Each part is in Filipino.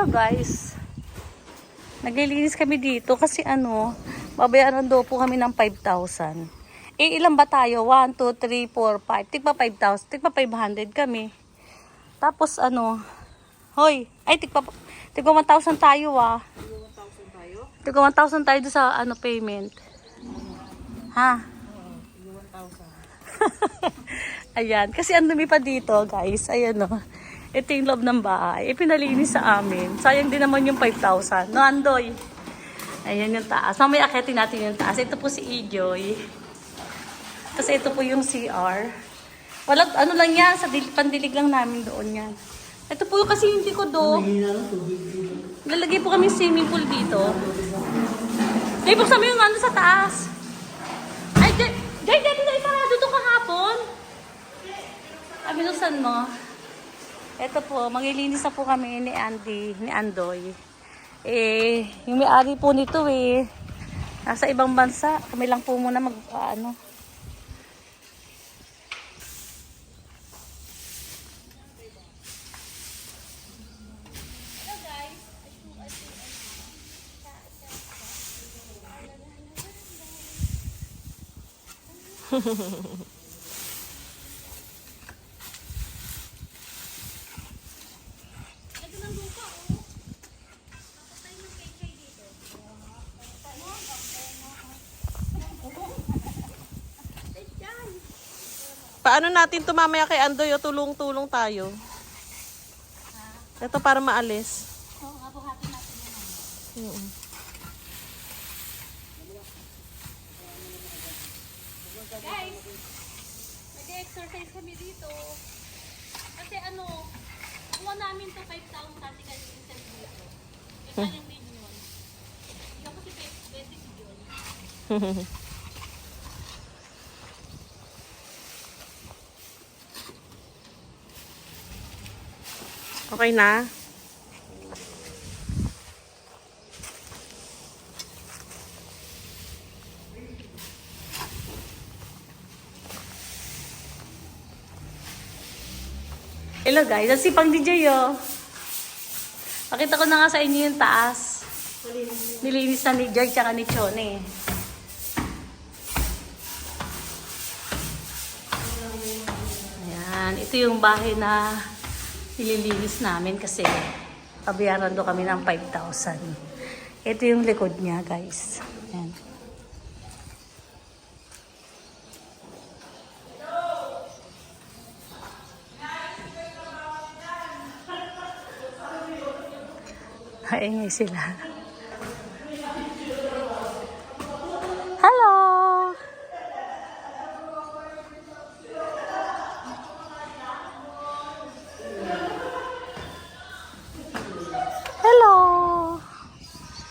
guys, naglilinis kami dito kasi babayaran daw po kami ng 5,000. Eh, ilan ba tayo? 1, 2, 3, 4, 5. Tigpa 5,000. Tigpa 500 kami. Tapos hoy, ay tigpa 1,000 tayo ah. Tigpa 1,000 tayo doon sa payment. Ha? 1,000. Ayan, kasi ang dumi pa dito, guys. Ayan ito yung loob ng bahay. Pinalinis sa amin. Sayang din naman yung 5,000. No, Andoy? Ayan yung taas. Mamaya akitin natin yung taas. Ito po si Ijoy. Kasi ito po yung CR. Walang lang yan. Sa pandilig lang namin doon yan. Ito po kasi yung tikodo. Lalagay po kami swimming pool dito. Ay, buksan mo yung sa taas. Ay, dito parado ito kahapon. Binuksan mo. Ito po, maglilinis na po kami ni Andoy. Yung may-ari po nito nasa ibang bansa. Kami lang po muna Paano natin ito mamaya kay Andoy o tulong-tulong tayo? Ito para maalis. Oo, habuhatin natin yan. Guys, nag-exercise kami dito. Kasi kuha namin to 5,000 dati kasi isang dito. Ito yung million. Ikaw kasi 20 million. Okay na? Hello guys, ang sipang DJ Pakita ko na nga sa inyo yung taas. Nilinis na ni George at ni Chone. Ayan, ito yung bahay na nililinis namin kasi pabayaran do kami ng 5,000. Ito yung likod niya, guys. Ayan. Haingay sila. Hello!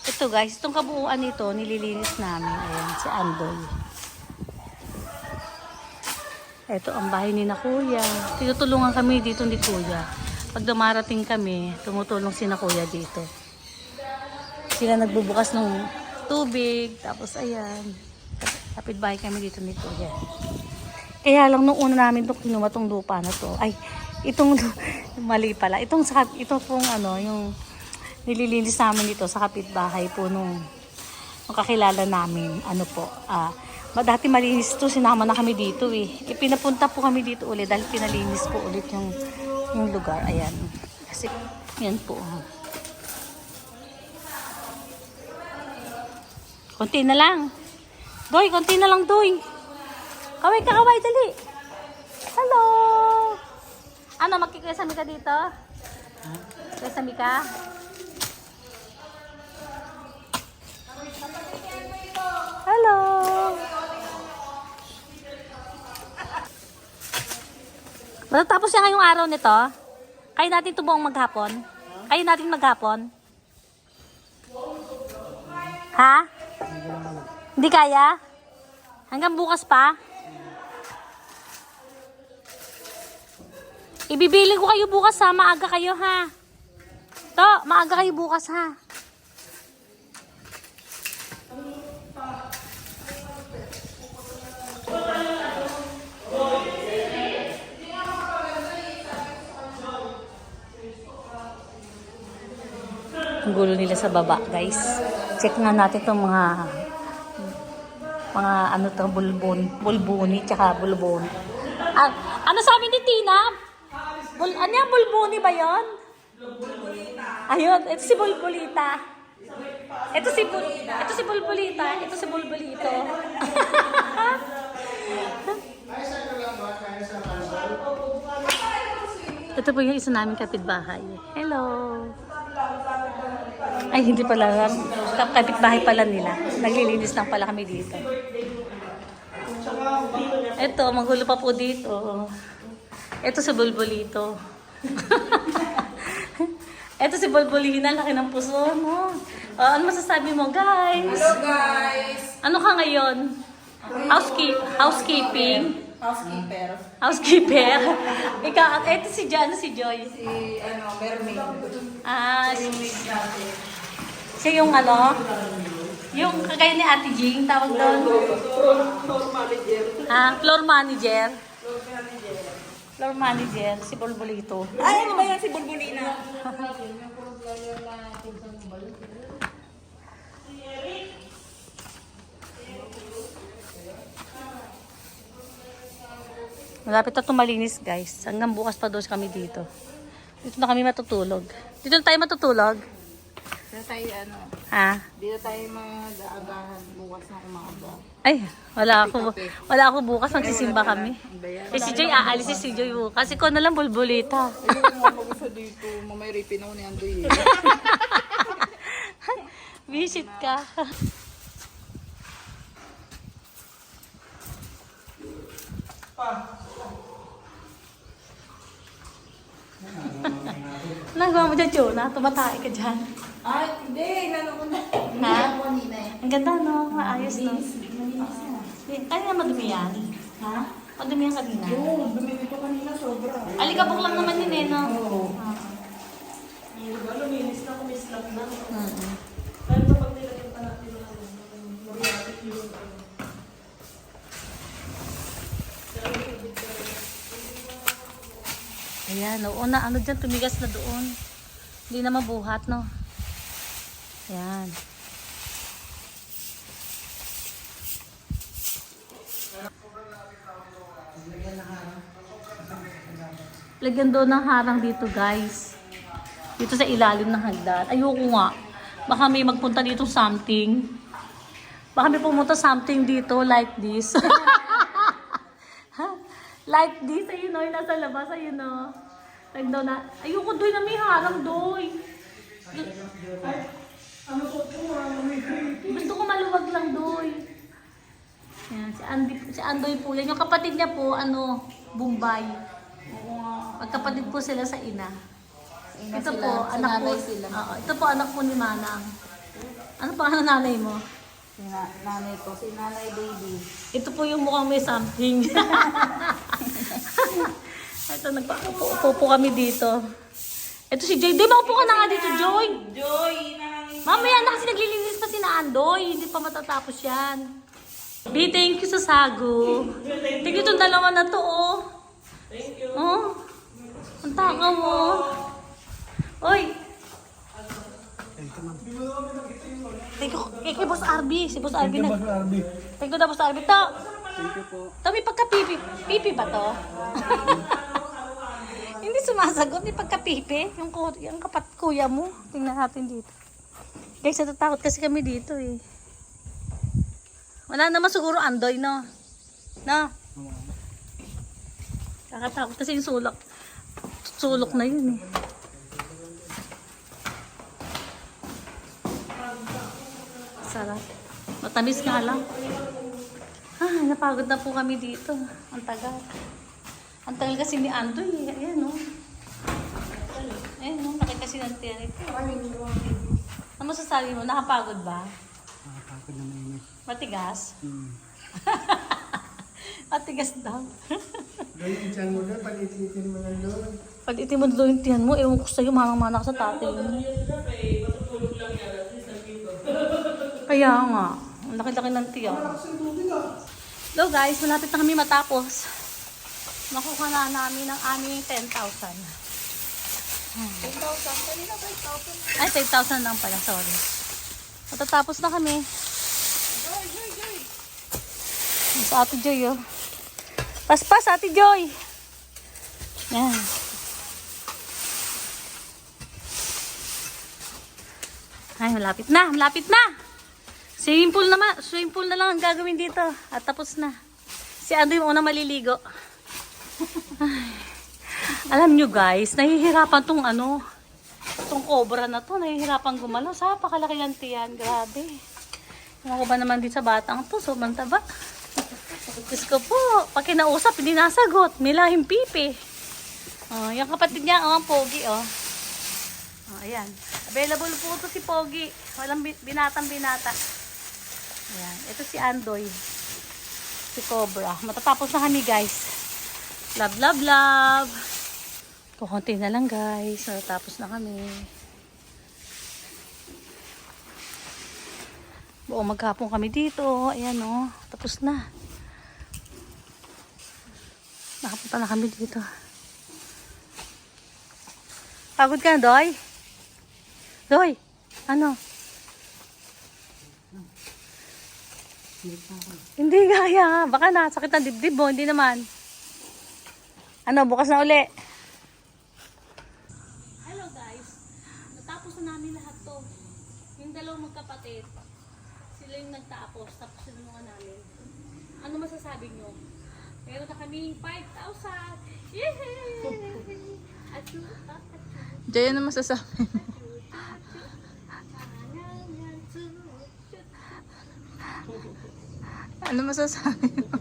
Ito guys, itong kabuuan nito, nililinis namin. Ayan, si Andoy. Ito ang bahay ni na Kuya. Tinutulungan kami dito ni Kuya. Pag dumarating kami, tumutulong si na Kuya dito. Sila nagbubukas ng tubig. Tapos ayan, kapit bahay kami dito ni Kuya. Kaya lang nung una namin itong kinuha itong lupa na to. Ay, itong mali pala. Ito pong yung nililinis namin dito sa kapitbahay po nung kakilala namin. Dati malinis to, sinama na kami dito Pinapunta po kami dito ulit dahil pinalinis po ulit yung lugar. Ayan. Kasi yan po. Konti na lang. Doy, konti na lang, Doy. Kaway ka, kaway, dali. Hello. Magkikesami ka dito? Kesami ka? Hello! Matatapos na ngayong araw nito? Kaya natin ito buong maghapon? Kaya natin maghapon? Ha? Hindi kaya? Hanggang bukas pa? Ibibili ko kayo bukas ha. Maaga kayo ha. Maaga kayo bukas ha. Ang gulo nila sa baba, guys. Check nga natin itong mga ano to, bulbuni, tsaka bulbon. Ah, ano sabi ni Tina? Ano yan, bulbuni ba yon? Ayun, ito si Bulbulita. Ito si Bulbulita. Ito si Bulbulito. Ito po yung isa naming kapitbahay. Hello. Ay, hindi pala. Kapitbahay pala nila. Naglilinis lang pala kami dito. Ito, magulo pa po dito. Ito si Bulbulito. Ito si Bulbulina, laki ng puso, no? Ano masasabi mo, guys? Hello guys! Ano ka ngayon? Housekeeping? Housekeeper. Ikaw, ito si Joy. Si Mermaid. Ah, siya yung ano? Yung kagaya ni Ate Jing, tawag doon? Floor manager. Floor manager. Floor manager, si Bulbulito. Ay, ano ba yan si Bulbulina? Malapit na tumalinis, guys. Hanggang bukas pa doon kami dito. Dito na kami matutulog. Dito na tayo matutulog. Dito tayo Ha? dito tayo mag-aagahan bukas ng umaga. Ay, wala ako bukas. Magsisimba kami. Si Joy, aalis si Joy bukas. Ikaw na lang, Bulbulita. Ayun mo mag-usa dito. Mamay ripin ako ni Andoy. Visit ka. Nagawa mo dyan, Jonah. Tumatay ka dyan. Ay, hindi. Inano ko na. Ha? Kanina eh. Ang ganda, no? Maayos, no? Kaya nga madumi yan. Ha? Madumi yan kanina. Oo, bumili ko kanina sobra. Alikabok lang naman yun, eh, no? Oo. Luminis na, kumislap na. Mm-hmm. Pero kapag nilagyan pa natin ng mariatik yung Ayan, oo na. Ano dyan? Tumigas na doon. Hindi na mabuhat, no? Ayan. Lagyan doon ng harang dito, guys. Dito sa ilalim ng hagdan. Ayoko nga. Baka may magpunta dito something. Baka may pumunta something dito like this. Like this, ayun o, yung nasa labas, ayun o. Nagdaw na, ayoko doy na may harang doy. Gusto ko maluwag lang doy. Yan, si Andoy po yan. Yung kapatid niya po, Bombay. Magkapatid po sila sa ina. Ito po, anak po. Oo, ito po anak po ni Manang. Ano pa ang nanay mo? Si nanay ko, si nanay baby. Ito po yung mukhang may something. Ito, nagpa-upo po kami dito. Ito si Joy. Di, maupo ka na nga dito, Joy. Joy, Mamaya na kasi naglilinis pa si Andoy. Hindi pa matatapos yan. B, thank you sa sago. Thank you itong dalawa na to, oh. Thank you. Oh, ang takaw mo. Oy. Thank you. Kay Boss Arby. Si Boss Arby na. Thank you na, Boss Arby. Thank you po. Ito may pagka-pipi. Pipi ba to? Hindi sumasagot. May pagka-pipi. Yung kuya mo. Tingnan natin dito. Guys, natatakot kasi kami dito eh. Wala naman siguro Andoy, no? No? Kakatakot kasi yung sulok. Sulok na yun eh. Sarap. Matamis nga lang. Napagod na po kami dito. Ang tagal. Ang tagal kasi ni Andoy. Ayan, no? Ayan, no? Nakikasinan tiyan ito. Ano masasabi mo? Nakapagod ba? Nakakapagod na mainit. Matigas? Matigas daw. Ganyan yung tiyan mo doon, pag-ititin mo lang doon. Pag itimod yung tiyan mo, ewan ko sa'yo, manang-mana ka sa tatay mo. Kaya nga. Ang laki-laki ng tiyan. Hello guys, malapit na kami matapos. Makuha na namin ang aming 10,000. 10,000. Kanina 5,000. Ay, 5,000 lang pala. Sorry. Matatapos na kami. Sa Ate Joy, oh. Paspas, Ate Joy. Yan. Ay, malapit na. Malapit na. Swimming pool na lang ang gagawin dito. At tapos na. Si Ando yung una maliligo. Ay. Alam nyo guys, nahihirapan tong tong cobra na to. Nahihirapan gumalaw. Sa pakalaki ng tiyan. Grabe. Ano ko ba naman din sa batang to? Sobrang taba. Diyos ko po. Pag kinausap, hindi nasagot. May lahing pipi. Oh, yung kapatid niya, ang pogi, oh. Oh, ayan. Available po ito si Pogi. Walang binatang-binata. Ayan. Ito si Andoy. Si Cobra. Matatapos na kami, guys. Love, love, love. Kukunti na lang, guys. Matatapos na kami. Buong maghapon kami dito. Ayan, oh. Tapos na. Nakapunta na kami dito. Pagod ka na, Doy? Doy, ano? Hindi kaya. Baka nasakit ang dibdib mo. Hindi naman. Ano, bukas na uli. Hello guys. Natapos na namin lahat to. Yung dalawang magkapatid. Sila yung nagtapos. Tapos sinunungan namin. Ano masasabi nyo? Meron na kaming 5,000. Yehey! Achoo, achoo. Diyan na masasabi. Ano masasabi mo?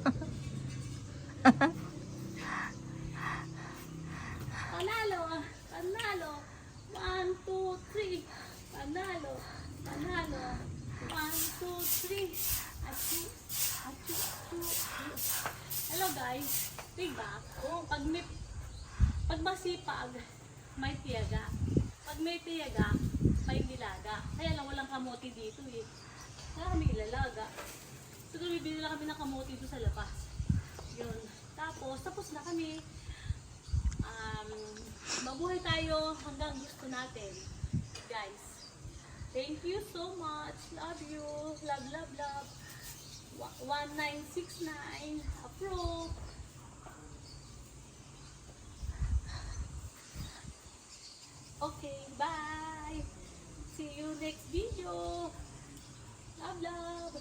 Panalo! Panalo! 1, 2, 3! Panalo! Panalo! 1, 2, 3! Achoo! Achoo! Achoo! Hello guys! Diba? Pag masipag, may tiyaga. Pag may tiyaga, may nilaga. Kaya lang walang kamote dito eh. Kaya kami ilalaga. Siguro bibili lang kami ng kamote dito sa labas. Yun. Tapos na kami. Mabuhay tayo hanggang gusto natin. Guys. Thank you so much. Love you. Love, love, love. 1969. Approve. Okay, bye. See you next video. Love, love.